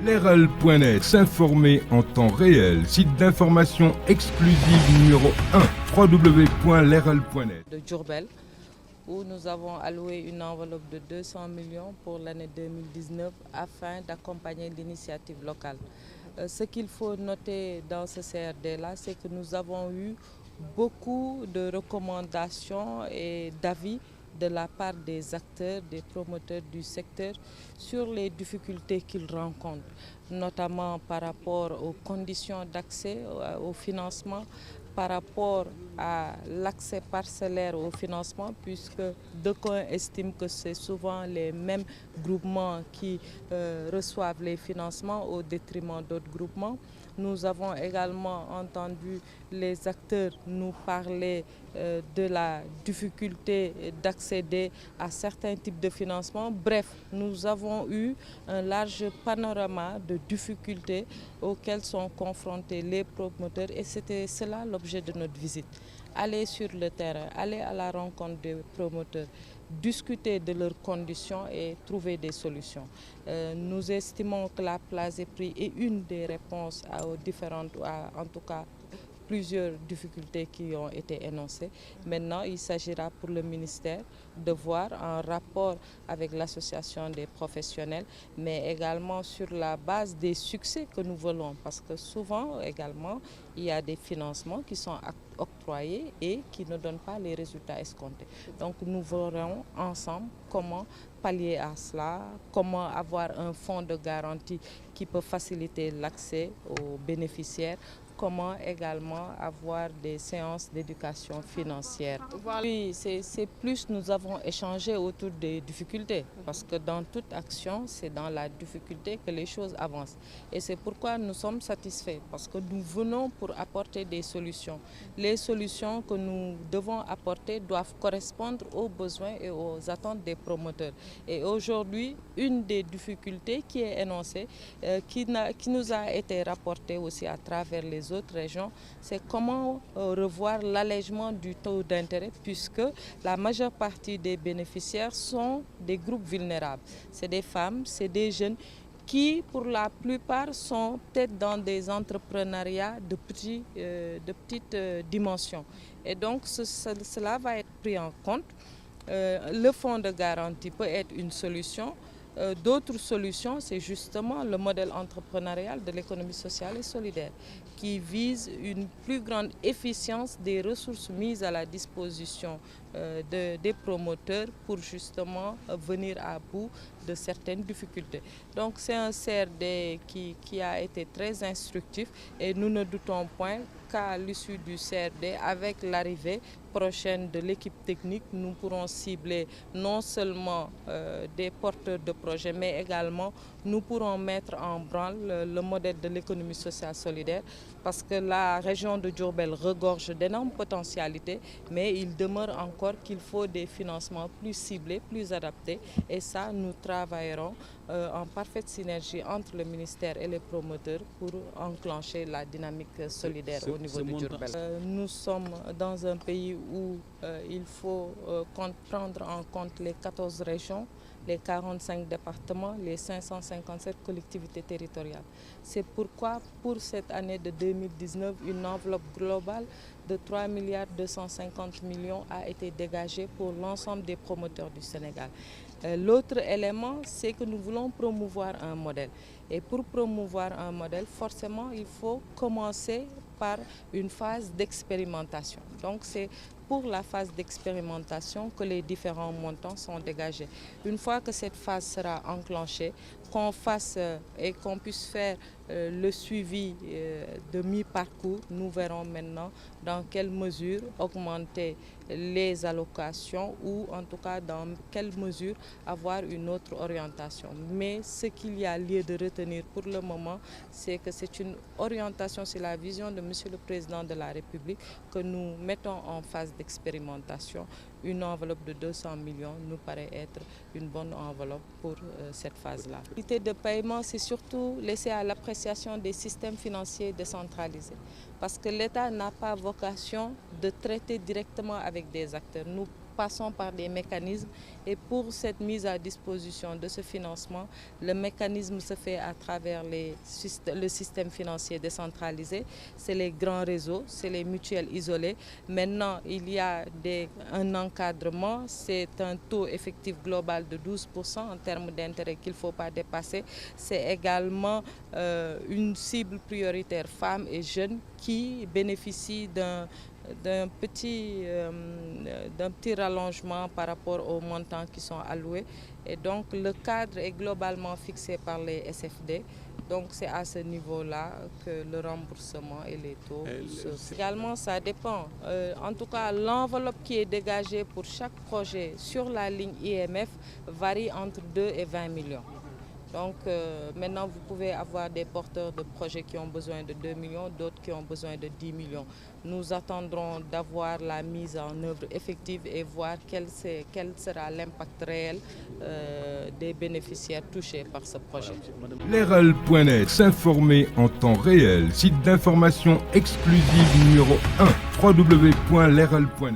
Leral.net, s'informer en temps réel. Site d'information exclusive numéro 1, www.leral.net. De Diourbel, où nous avons alloué une enveloppe de 200 millions pour l'année 2019 afin d'accompagner l'initiative locale. Ce qu'il faut noter dans ce CRD-là, c'est que nous avons eu beaucoup de recommandations et d'avis de la part des acteurs, des promoteurs du secteur sur les difficultés qu'ils rencontrent, notamment par rapport aux conditions d'accès au financement, par rapport à l'accès parcellaire au financement, puisque d'aucuns estiment que c'est souvent les mêmes groupements qui reçoivent les financements au détriment d'autres groupements. Nous avons également entendu les acteurs nous parler de la difficulté d'accéder à certains types de financement. Bref, nous avons eu un large panorama de difficultés auxquelles sont confrontés les promoteurs et c'était cela l'objet de notre visite. Aller sur le terrain, aller à la rencontre des promoteurs, discuter de leurs conditions et trouver des solutions. Nous estimons que la place des prix est une des réponses aux différentes, en tout cas, plusieurs difficultés qui ont été énoncées. Maintenant, il s'agira pour le ministère de voir en rapport avec l'association des professionnels, mais également sur la base des succès que nous voulons, parce que souvent également, il y a des financements qui sont octroyés et qui ne donnent pas les résultats escomptés. Donc nous verrons ensemble comment pallier à cela, comment avoir un fonds de garantie qui peut faciliter l'accès aux bénéficiaires, comment également avoir des séances d'éducation financière. Oui, c'est plus nous avons échangé autour des difficultés, parce que dans toute action, c'est dans la difficulté que les choses avancent. Et c'est pourquoi nous sommes satisfaits, parce que nous venons pour apporter des solutions. Les solutions que nous devons apporter doivent correspondre aux besoins et aux attentes des promoteurs. Et aujourd'hui, une des difficultés qui est énoncée, qui nous a été rapportée aussi à travers les autres régions, c'est comment revoir l'allègement du taux d'intérêt, puisque la majeure partie des bénéficiaires sont des groupes vulnérables. C'est des femmes, c'est des jeunes qui, pour la plupart, sont peut-être dans des entrepreneuriats de petite dimension. Et donc, cela va être pris en compte. Le fonds de garantie peut être une solution. D'autres solutions, c'est justement le modèle entrepreneurial de l'économie sociale et solidaire qui vise une plus grande efficience des ressources mises à la disposition des promoteurs pour justement venir à bout de certaines difficultés. Donc c'est un CRD qui a été très instructif et nous ne doutons point qu'à l'issue du CRD, avec l'arrivée prochaine de l'équipe technique, nous pourrons cibler non seulement des porteurs de projets, mais également nous pourrons mettre en branle le modèle de l'économie sociale solidaire, parce que la région de Diourbel regorge d'énormes potentialités, mais il demeure encore qu'il faut des financements plus ciblés, plus adaptés, et ça, nous travaillerons en parfaite synergie entre le ministère et les promoteurs pour enclencher la dynamique solidaire au niveau de Diourbel. Nous sommes dans un pays où il faut prendre en compte les 14 régions, les 45 départements, les 557 collectivités territoriales. C'est pourquoi, pour cette année de 2019, une enveloppe globale de 3 250 millions a été dégagée pour l'ensemble des promoteurs du Sénégal. L'autre élément, c'est que nous voulons promouvoir un modèle. Et pour promouvoir un modèle, forcément, il faut commencer par une phase d'expérimentation. Donc c'est pour la phase d'expérimentation que les différents montants sont dégagés. Une fois que cette phase sera enclenchée, qu'on fasse et qu'on puisse faire le suivi de mi-parcours, nous verrons maintenant dans quelle mesure augmenter les allocations ou en tout cas dans quelle mesure avoir une autre orientation. Mais ce qu'il y a lieu de retenir pour le moment, c'est que c'est une orientation, c'est la vision de Monsieur le Président de la République que nous mettons en phase d'expérimentation. Une enveloppe de 200 millions nous paraît être une bonne enveloppe pour cette phase-là. L'unité de paiement, c'est surtout laissé à l'appréciation des systèmes financiers décentralisés, parce que l'État n'a pas vocation de traiter directement avec des acteurs. Nous passons par des mécanismes et pour cette mise à disposition de ce financement, le mécanisme se fait à travers le système financier décentralisé. C'est les grands réseaux, c'est les mutuelles isolées. Maintenant, il y a un encadrement, c'est un taux effectif global de 12% en termes d'intérêt qu'il ne faut pas dépasser. C'est également une cible prioritaire femmes et jeunes qui bénéficient d'un petit rallongement par rapport aux montants qui sont alloués. Et donc le cadre est globalement fixé par les SFD. Donc c'est à ce niveau-là que le remboursement et les taux également, ça dépend. En tout cas, l'enveloppe qui est dégagée pour chaque projet sur la ligne IMF varie entre 2 et 20 millions. Donc maintenant, vous pouvez avoir des porteurs de projets qui ont besoin de 2 millions, d'autres qui ont besoin de 10 millions. Nous attendrons d'avoir la mise en œuvre effective et voir quel sera l'impact réel des bénéficiaires touchés par ce projet. Leral.net, s'informer en temps réel, site d'information exclusive numéro 1, www.leral.net.